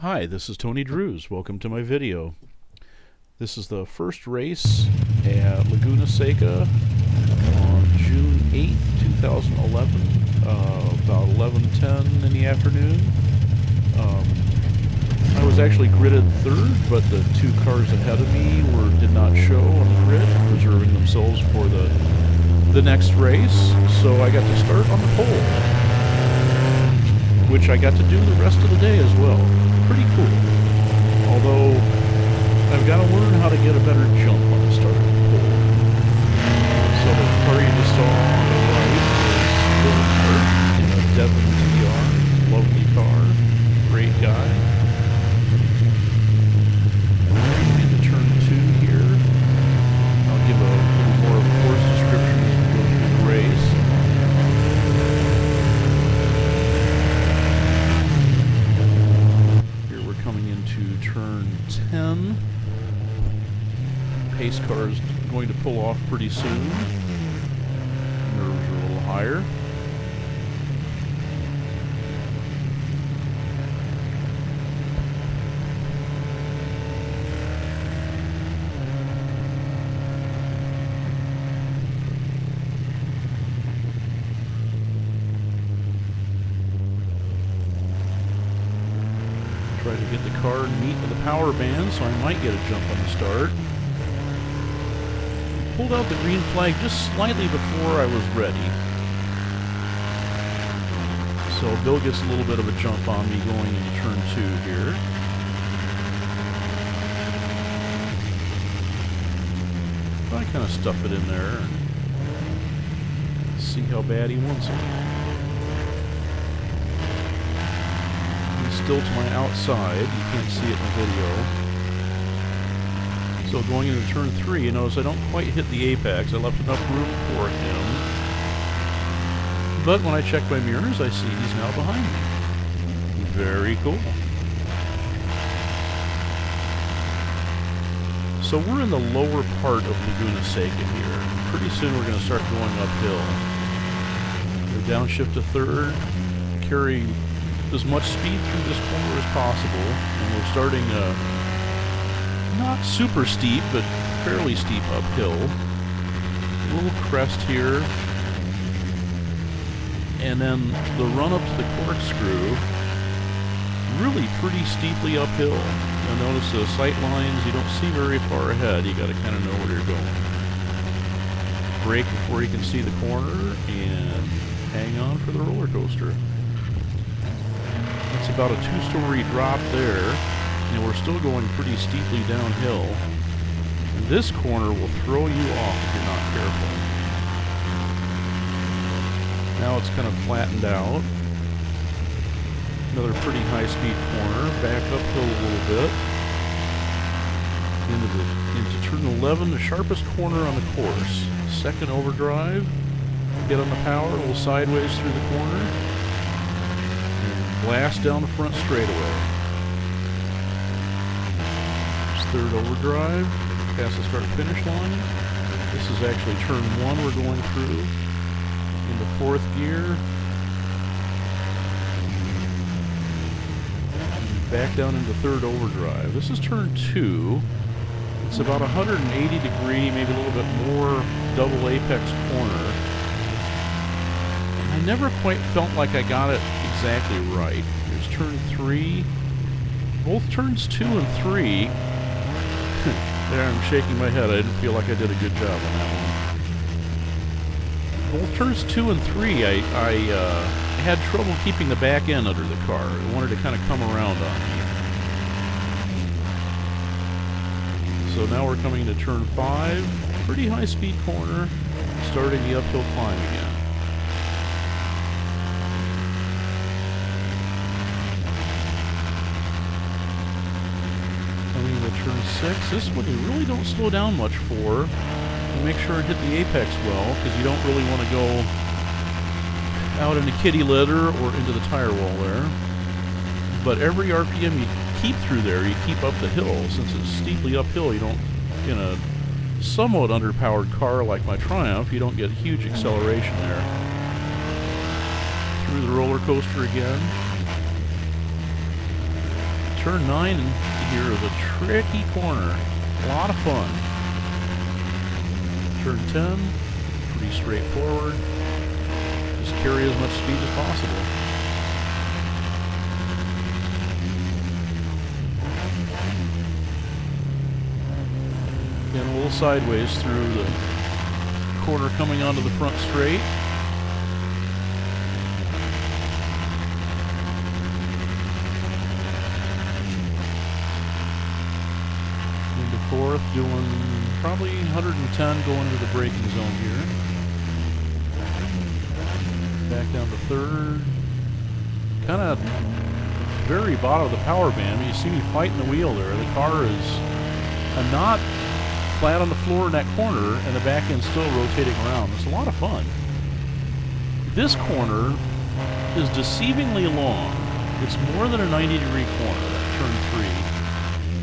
Hi, this is Tony Drews. Welcome to my video. This is the first race at Laguna Seca on June 8th, 2011, about 11:10 in the afternoon. I was actually gridded third, but the two cars ahead of me did not show on the grid, reserving themselves for the next race. So I got to start on the pole, which I got to do the rest of the day as well. Pretty cool. Although, I've got to learn how to get a better jump on the start of the pole. So the car you just saw on the right is Bill Hart in a Devon TR. Lovely car. Great guy. Into turn 2 here. I'll give a little more of a course description as we go through the race. Coming into turn 10. Pace car is going to pull off pretty soon. Nerves are a little higher. Try to get the car meet the power band, so I might get a jump on the start. Pulled out the green flag just slightly before I was ready. So Bill gets a little bit of a jump on me going into turn 2 here. I kind of stuff it in there and see how bad he wants it. Still to my outside, you can't see it in the video. So going into turn 3, you notice I don't quite hit the apex. I left enough room for him. But when I check my mirrors, I see he's now behind me. Very cool. So we're in the lower part of Laguna Seca here. Pretty soon we're going to start going uphill. We're downshift to third, carrying as much speed through this corner as possible, and we're starting not super steep, but fairly steep uphill. A little crest here, and then the run up to the corkscrew, really pretty steeply uphill. You'll notice the sight lines, you don't see very far ahead, you got to kind of know where you're going. Brake before you can see the corner, and hang on for the roller coaster. It's about a 2-story drop there, and we're still going pretty steeply downhill. And this corner will throw you off if you're not careful. Now it's kind of flattened out. Another pretty high-speed corner, back uphill a little bit. Into turn 11, the sharpest corner on the course. Second overdrive, get on the power, a little sideways through the corner. Blast down the front straightaway. Third overdrive, past the start-finish line. This is actually turn 1 we're going through. Into fourth gear. Back down into third overdrive. This is turn 2. It's about 180 degree, maybe a little bit more double apex corner. I never quite felt like I got it exactly right. Here's turn 3. Both turns 2 and 3. There, I'm shaking my head. I didn't feel like I did a good job on that one. Both turns 2 and 3, I had trouble keeping the back end under the car. It wanted to kind of come around on me. So now we're coming to turn 5. Pretty high speed corner. Starting the uphill climb again. Turn 6. This one you really don't slow down much for. You make sure and hit the apex well, because you don't really want to go out into kitty litter or into the tire wall there. But every RPM you keep through there, you keep up the hill. Since it's steeply uphill, you don't, in a somewhat underpowered car like my Triumph, you don't get huge acceleration there. Through the roller coaster again. Turn 9 here is a tricky corner. A lot of fun. Turn 10, pretty straightforward. Just carry as much speed as possible. Again, a little sideways through the corner coming onto the front straight. Into fourth, doing probably 110 going into the braking zone here. Back down to third. Kind of very bottom of the power band. You see me fighting the wheel there. The car is not flat on the floor in that corner, and the back end's still rotating around. It's a lot of fun. This corner is deceivingly long. It's more than a 90-degree corner, that turn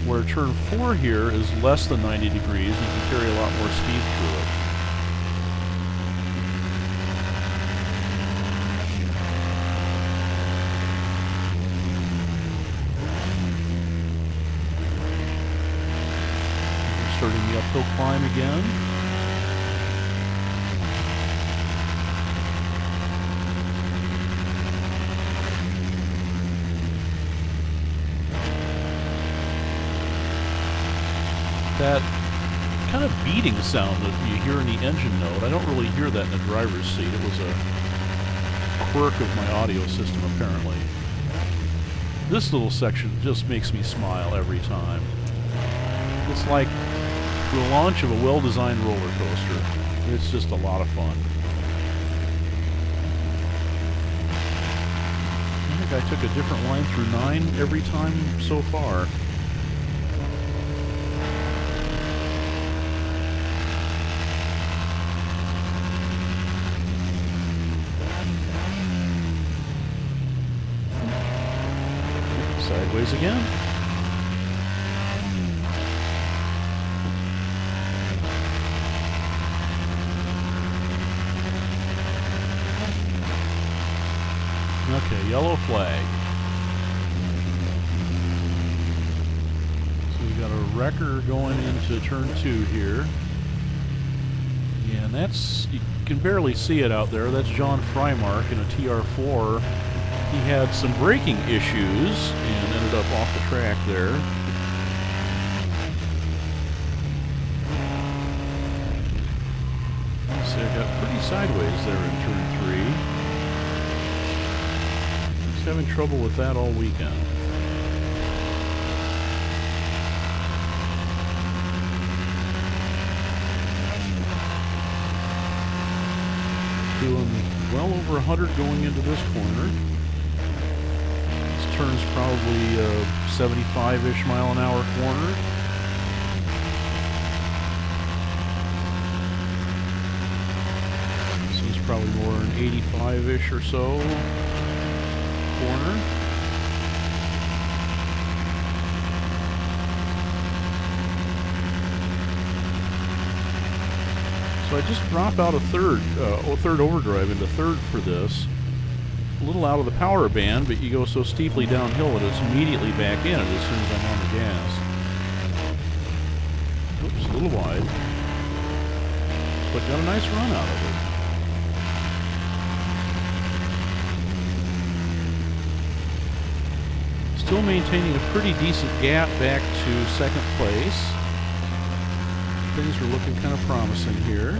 3, where turn 4 here is less than 90 degrees, and you can carry a lot more speed through it. Starting the uphill climb again. That kind of beating sound that you hear in the engine note, I don't really hear that in the driver's seat. It was a quirk of my audio system, apparently. This little section just makes me smile every time. It's like the launch of a well-designed roller coaster. It's just a lot of fun. I think I took a different line through 9 every time so far. Sideways again. Okay, yellow flag. So we got a wrecker going into turn 2 here. And that's, you can barely see it out there. That's John Frymark in a TR4. He had some braking issues and ended up off the track there. So I got pretty sideways there in turn 3. Having trouble with that all weekend. Doing well over 100 going into this corner. This turn's probably a 75-ish mile an hour corner. This is probably more an 85-ish or so corner. So I just drop out a third overdrive into third for this. A little out of the power band, but you go so steeply downhill that it's immediately back in it as soon as I'm on the gas. Oops, a little wide. But got a nice run out of it. Still maintaining a pretty decent gap back to second place. Things are looking kind of promising here.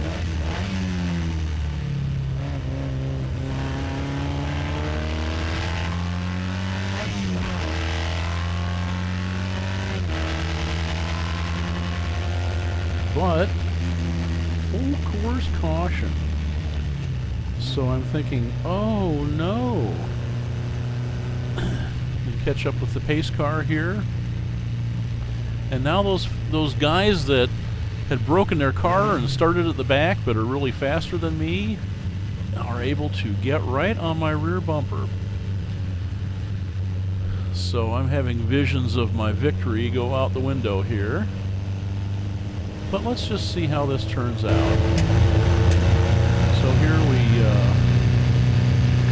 But full course caution. So I'm thinking, oh no. Catch up with the pace car here. And now those guys that had broken their car and started at the back but are really faster than me are able to get right on my rear bumper. So I'm having visions of my victory go out the window here. But let's just see how this turns out. So here we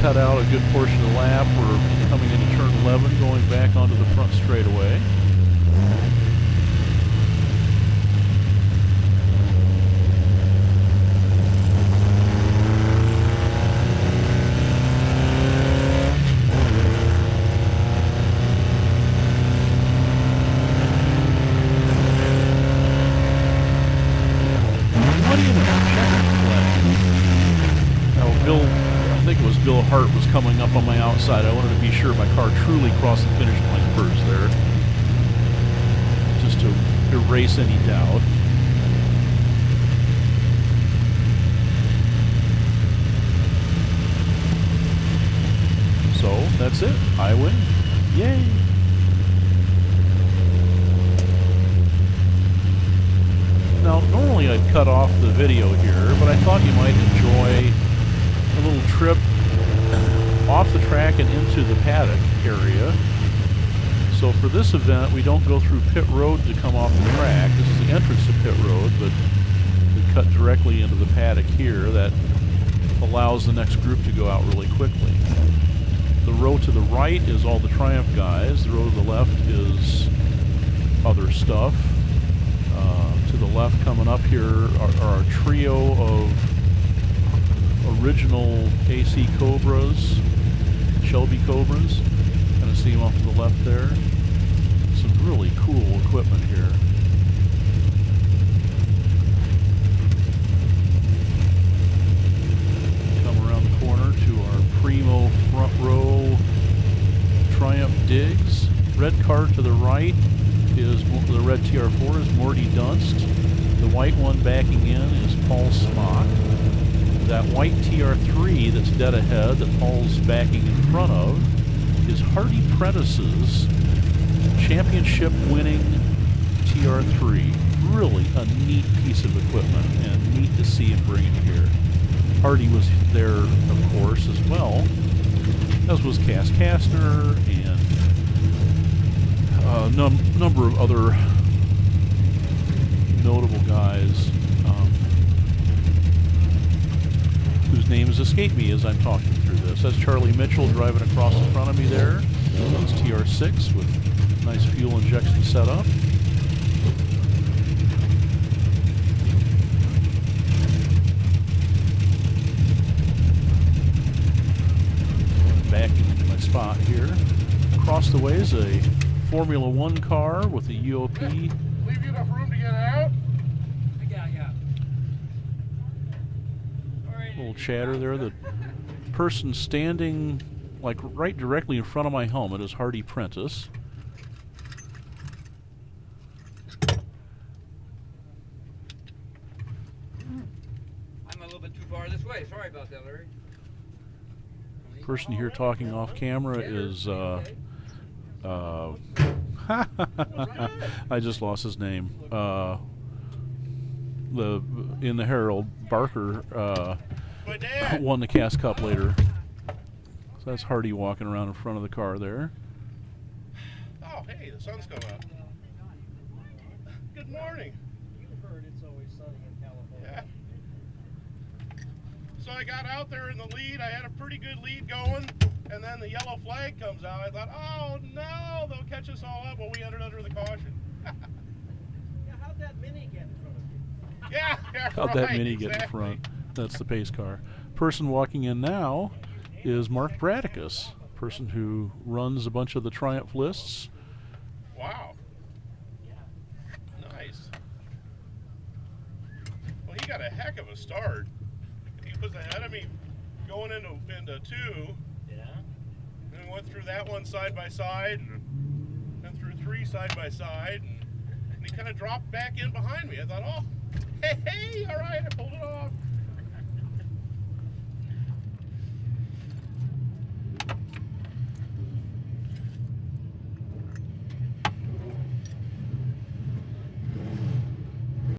cut out a good portion of the lap. We're coming into turn 11, going back onto the front straightaway. Bill Hart was coming up on my outside. I wanted to be sure my car truly crossed the finish line first there, just to erase any doubt. So that's it. I win. Yay! Now, normally I'd cut off the video here, but I thought you might enjoy a little trip off the track and into the paddock area. So for this event, we don't go through pit road to come off the track. This is the entrance to pit road, but we cut directly into the paddock here. That allows the next group to go out really quickly. The row to the right is all the Triumph guys. The row to the left is other stuff. To the left coming up here are a trio of original AC Cobras, Shelby Cobras. Kind of see them off to the left there. Some really cool equipment here. Come around the corner to our primo front row Triumph Digs. Red car to the right is the red TR4 is Morty Dunst. The white one backing in is Paul Smock. That white TR3 that's dead ahead that Paul's backing in front of is Hardy Prentice's championship-winning TR3. Really a neat piece of equipment, and neat to see him bring it here. Hardy was there, of course, as well, as was Kastner and a number of other notable guys whose names escape me as I'm talking through this. That's Charlie Mitchell driving across the front of me there. That's TR6 with nice fuel injection setup. Backing into my spot here. Across the way is a Formula One car with a UOP. Leave you enough room to get out? Yeah. Little chatter there. The person standing like right directly in front of my helmet is Hardy Prentice. I'm a little bit too far this way. Sorry about that, Larry. Person here talking off camera is I just lost his name. In the Herald, Barker won the Cass Cup later. So that's Hardy walking around in front of the car there. Oh, hey, the sun's come out. Good morning. You've heard it's always sunny in California. Yeah. So I got out there in the lead. I had a pretty good lead going, and then the yellow flag comes out. I thought, oh no, they'll catch us all up. Well, we entered under the caution. Yeah, how'd that Mini get in front of you? Yeah, How'd right, that Mini get in exactly. front? That's the pace car. Person walking in now is Mark Bradicus, person who runs a bunch of the Triumph lists. Wow. Nice. Well, he got a heck of a start. He was ahead of me going into two. Yeah. And we went through that one side by side, and through three side by side, and he kind of dropped back in behind me. I thought, oh, hey, all right, I pulled it off.